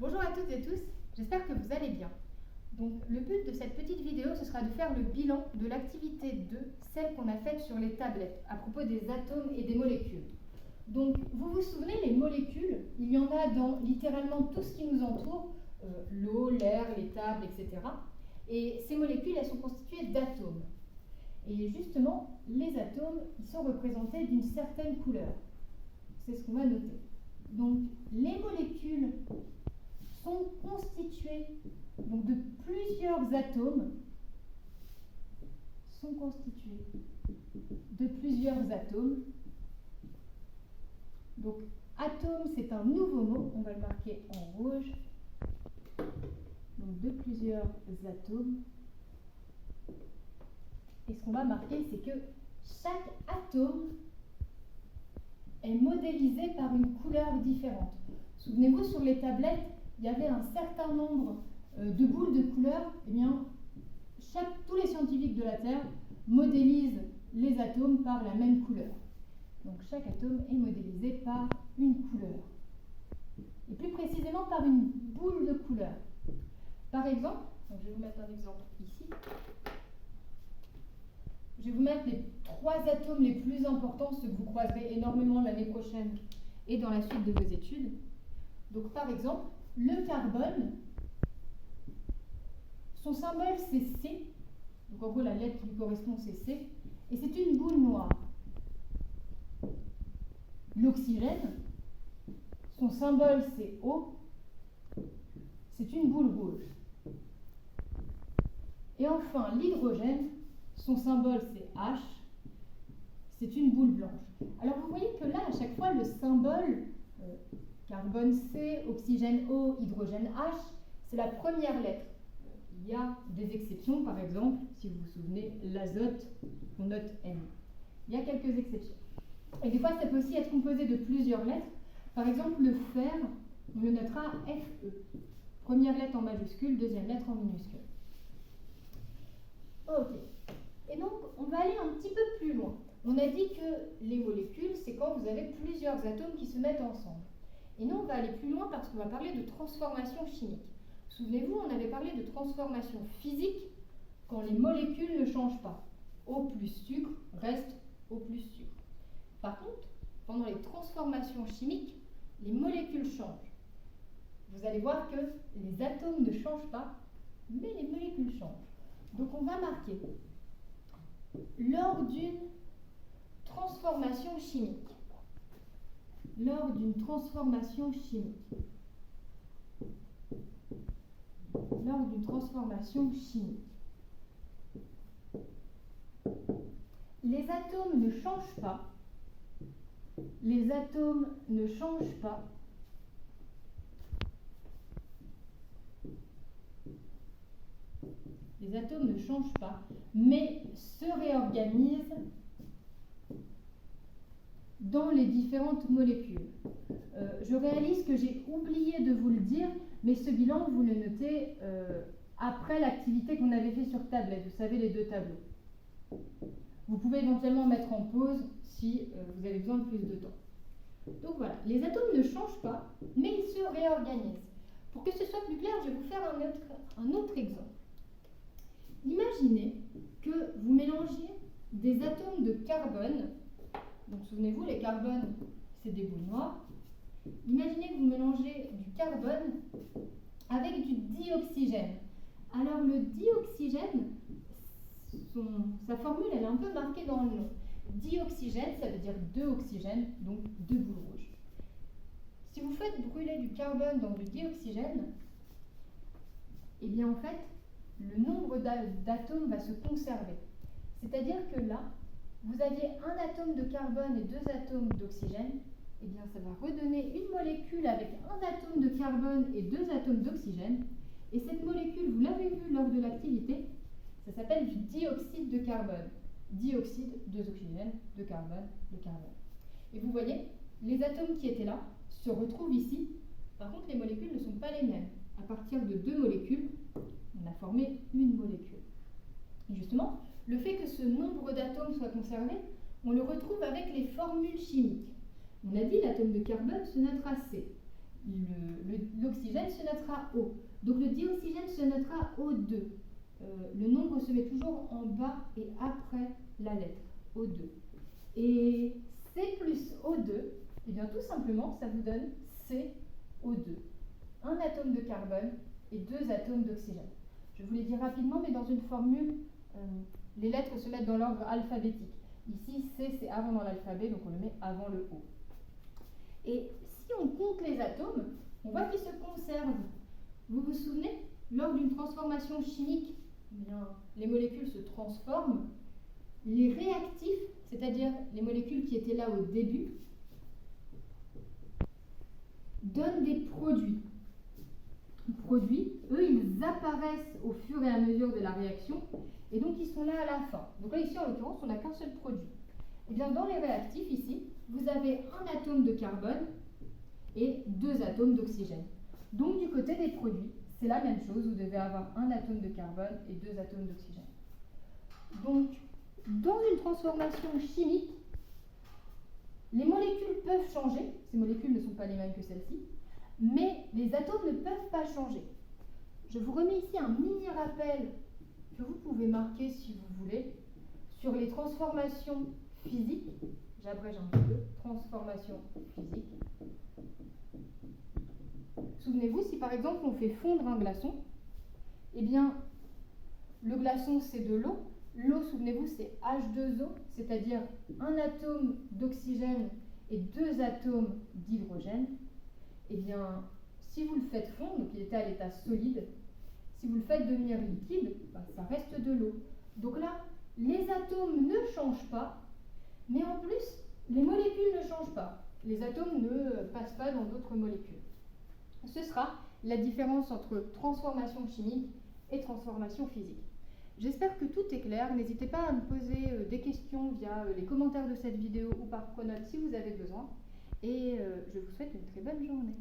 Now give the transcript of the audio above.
Bonjour à toutes et tous, j'espère que vous allez bien. Donc le but de cette petite vidéo, ce sera de faire le bilan de l'activité 2, celle qu'on a faite sur les tablettes, à propos des atomes et des molécules. Donc vous vous souvenez, les molécules, il y en a dans littéralement tout ce qui nous entoure, l'eau, l'air, les tables, etc. Et ces molécules, elles sont constituées d'atomes. Et justement, les atomes, ils sont représentés d'une certaine couleur. C'est ce qu'on va noter. Donc les molécules sont constituées donc, de plusieurs atomes, Donc atome, c'est un nouveau mot, on va le marquer en rouge. Donc de plusieurs atomes. Et ce qu'on va marquer, c'est que chaque atome est modélisé par une couleur différente. Souvenez-vous, sur les tablettes, il y avait un certain nombre de boules de couleurs. Eh bien, tous les scientifiques de la Terre modélisent les atomes par la même couleur. Donc chaque atome est modélisé par une couleur. Et plus précisément par une boule de couleur. Par exemple, donc je vais vous mettre un exemple ici. Je vais vous mettre les 3 atomes les plus importants, ceux que vous croiserez énormément l'année prochaine et dans la suite de vos études. Donc par exemple, le carbone, son symbole c'est C, donc en gros la lettre qui lui correspond c'est C, et c'est une boule noire. L'oxygène, son symbole c'est O, c'est une boule rouge. Et enfin l'hydrogène, son symbole c'est H, c'est une boule blanche. Alors vous voyez que là, à chaque fois, le symbole carbone C, oxygène O, hydrogène H, c'est la première lettre. Il y a des exceptions, par exemple, si vous vous souvenez, l'azote, on note M. Il y a quelques exceptions. Et des fois, ça peut aussi être composé de plusieurs lettres. Par exemple, le fer, on le notera Fe. Première lettre en majuscule, deuxième lettre en minuscule. Ok. Et donc, on va aller un petit peu plus loin. On a dit que les molécules, c'est quand vous avez plusieurs atomes qui se mettent ensemble. Et nous, on va aller plus loin parce qu'on va parler de transformation chimique. Souvenez-vous, on avait parlé de transformation physique quand les molécules ne changent pas. O plus sucre reste O plus sucre. Par contre, pendant les transformations chimiques, les molécules changent. Vous allez voir que les atomes ne changent pas, mais les molécules changent. Donc on va marquer lors d'une transformation chimique. Lors d'une transformation chimique. Lors d'une transformation chimique. Les atomes ne changent pas. Les atomes ne changent pas. Les atomes ne changent pas, mais se réorganisent dans les différentes molécules. Je réalise que j'ai oublié de vous le dire, mais ce bilan, vous le notez après l'activité qu'on avait fait sur tablette. Vous savez, les 2 tableaux. Vous pouvez éventuellement mettre en pause si vous avez besoin de plus de temps. Donc voilà, les atomes ne changent pas, mais ils se réorganisent. Pour que ce soit plus clair, je vais vous faire un autre exemple. Imaginez que vous mélangiez des atomes de carbone. Donc souvenez-vous, les carbones, c'est des boules noires. Imaginez que vous mélangez du carbone avec du dioxygène. Alors le dioxygène, sa formule, elle est un peu marquée dans le nom. Dioxygène, ça veut dire 2 oxygènes, donc 2 boules rouges. Si vous faites brûler du carbone dans du dioxygène, eh bien en fait, le nombre d'atomes va se conserver. C'est-à-dire que là, vous aviez un atome de carbone et 2 atomes d'oxygène, eh bien ça va redonner une molécule avec un atome de carbone et 2 atomes d'oxygène. Et cette molécule, vous l'avez vu lors de l'activité, ça s'appelle du dioxyde de carbone. Dioxyde, 2 oxygènes, de carbone, de carbone. Et vous voyez, les atomes qui étaient là se retrouvent ici. Par contre, les molécules ne sont pas les mêmes. À partir de 2 molécules, on a formé une molécule. Et justement, le fait que ce nombre d'atomes soit conservé, on le retrouve avec les formules chimiques. On a dit l'atome de carbone se notera C. l'oxygène se notera O. Donc le dioxygène se notera O2. Le nombre se met toujours en bas et après la lettre O2. Et C plus O2, et bien tout simplement, ça vous donne CO2. Un atome de carbone et 2 atomes d'oxygène. Je vous l'ai dit rapidement, mais dans une formule, les lettres se mettent dans l'ordre alphabétique. Ici, C, c'est avant dans l'alphabet, donc on le met avant le O. Et si on compte les atomes, on voit qu'ils se conservent. Vous vous souvenez, lors d'une transformation chimique, eh bien, les molécules se transforment. Les réactifs, c'est-à-dire les molécules qui étaient là au début, donnent des produits. Les produits, eux, ils apparaissent au fur et à mesure de la réaction, et donc ils sont là à la fin. Donc là, ici, en l'occurrence, on n'a qu'un seul produit. Et bien, dans les réactifs, ici, vous avez un atome de carbone et 2 atomes d'oxygène. Donc, du côté des produits, c'est la même chose. Vous devez avoir un atome de carbone et 2 atomes d'oxygène. Donc, dans une transformation chimique, les molécules peuvent changer. Ces molécules ne sont pas les mêmes que celles-ci. Mais les atomes ne peuvent pas changer. Je vous remets ici un mini rappel que vous pouvez marquer si vous voulez sur les transformations physiques. J'abrège un petit peu. Transformation physique. Souvenez-vous, si par exemple on fait fondre un glaçon, eh bien le glaçon c'est de l'eau. L'eau, souvenez-vous, c'est H2O, c'est-à-dire un atome d'oxygène et 2 atomes d'hydrogène. Eh bien, si vous le faites fondre, donc il était à l'état solide, si vous le faites devenir liquide, ça reste de l'eau. Donc là, les atomes ne changent pas, mais en plus, les molécules ne changent pas. Les atomes ne passent pas dans d'autres molécules. Ce sera la différence entre transformation chimique et transformation physique. J'espère que tout est clair. N'hésitez pas à me poser des questions via les commentaires de cette vidéo ou par pronote si vous avez besoin. Et je vous souhaite une très bonne journée.